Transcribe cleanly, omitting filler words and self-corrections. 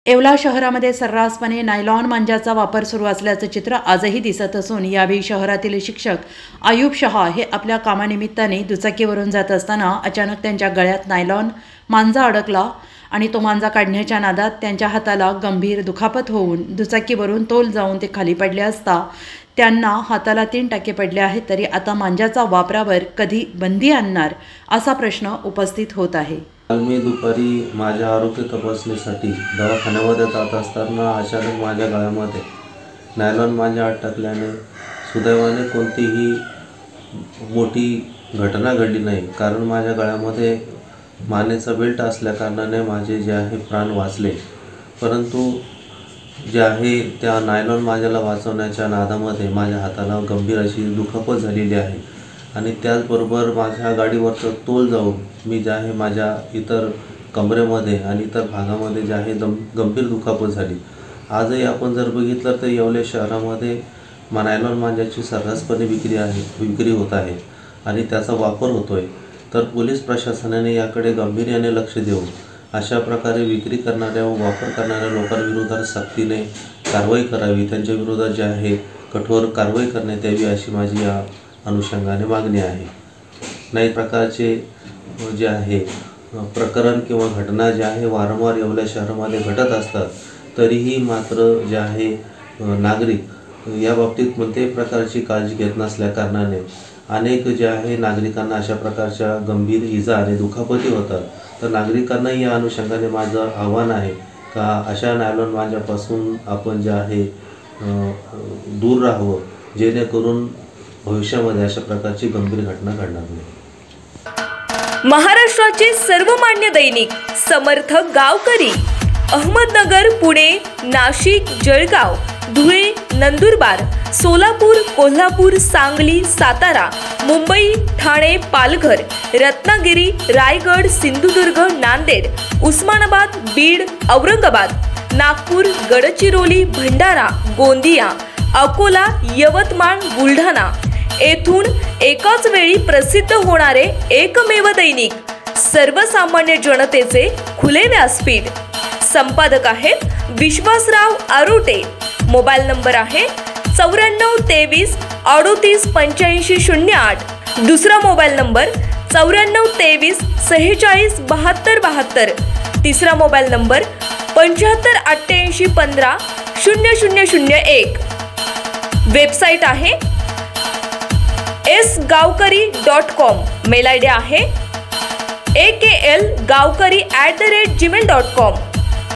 येवला शहरामध्ये सर्रासपणे नायलॉन मांजाचा वापर सुरू असल्याचं चित्र आजही दिसत असून यावेळी शहरातील शिक्षक आयुब शहा हे आपल्या कामानिमित्ताने दुचाकीवरून जात असताना अचानक त्यांच्या गळ्यात नायलॉन मांजा अडकला आणि तो मांजा काढण्याच्या नादात त्यांच्या हाताला गंभीर दुखापत होऊन दुचाकीवरून तोल जाऊन ते खाली पडले असता त्यांना हाताला 3 टाके पडले आहेत। तरी आता मांजाचा वापरावर कधी बंदी आणणार असा प्रश्न उपस्थित होत आहे। मी दुपारी माझ्या आरोग्य तपासणीसाठी दवाखान्यामध्ये जात असताना अचानक माझ्या गळ्यामध्ये नायलॉन मांजा अटकल्याने सुदैवाने कोणतीही मोठी घटना घडली नाही, कारण माझ्या गळ्यामध्ये मानेचा बेल्ट असल्याकारणाने माझे जे आहे प्राण वाचले। परंतु जे आहे त्या नायलॉन मांजाला वाचवण्याच्या नादामध्ये माझ्या हाताला गंभीर अशी दुखापत झालेली आहे आणि त्याचबरोबर माझ्या गाडीवरचं तोल जाऊन मी जे आहे माझ्या इतर कमरेमध्ये आणि इतर भागामध्ये जे आहे गंभीर दुखापत झाली। आजही आपण जर बघितलं तर येवले शहरामध्ये नायलॉन मांजाची सर्रासपणे विक्री होत आहे आणि त्याचा वापर होतोय। तर पोलीस प्रशासनाने याकडे गांभीर्याने लक्ष देऊन अशा प्रकारे विक्री करणाऱ्या व वापर करणाऱ्या लोकांविरोधात सक्तीने कारवाई करावी, त्यांच्या विरोधात जे आहे कठोर कारवाई करण्यात यावी अशी माझी या अनुषंगाने मागणी आहे। नाही प्रकारचे जे आहे प्रकरण किंवा घटना जे आहे वारंवार येवला शहरामध्ये घडत असतात, तरीही मात्र जे आहे नागरिक या बाबतीत कोणत्याही प्रकारची काळजी घेत नसल्या कारणाने अनेक जे आहे नागरिकांना अशा प्रकारच्या गंभीर इजा आणि दुखापती होतात। तर नागरिकांनाही या अनुषंगाने माझं आव्हान आहे का अशा नायलॉन मांजापासून आपण जे आहे दूर राहावं, जेणेकरून भविष्यामध्ये अशा प्रकारची गंभीर घटना घडणार नाही। महाराष्ट्राचे सर्वमान्य दैनिक समर्थ गावकरी अहमदनगर, पुणे, नाशिक, जळगाव, धुळे, नंदुरबार, सोलापूर, कोल्हापूर, सांगली, सातारा, मुंबई, ठाणे, पालघर, रत्नागिरी, रायगड, सिंधुदुर्ग, नांदेड, उस्मानाबाद, बीड, औरंगाबाद, नागपूर, गडचिरोली, भंडारा, गोंदिया, अकोला, यवतमाळ, बुलढाणा येथून एकाच वेळी प्रसिद्ध होणारे एकमेव दैनिक, सर्वसामान्य जनतेचे खुले व्यासपीठ। संपादक आहेत विश्वासराव आरोटे। मोबाईल नंबर आहे 9423 38 85 08। दुसरा मोबाईल नंबर 9423 46 72 72। तिसरा मोबाईल नंबर 75 88 15 0001। वेबसाईट आहे sgavkari.com। मेल आयडी आहे akl gavkari@gmail.com।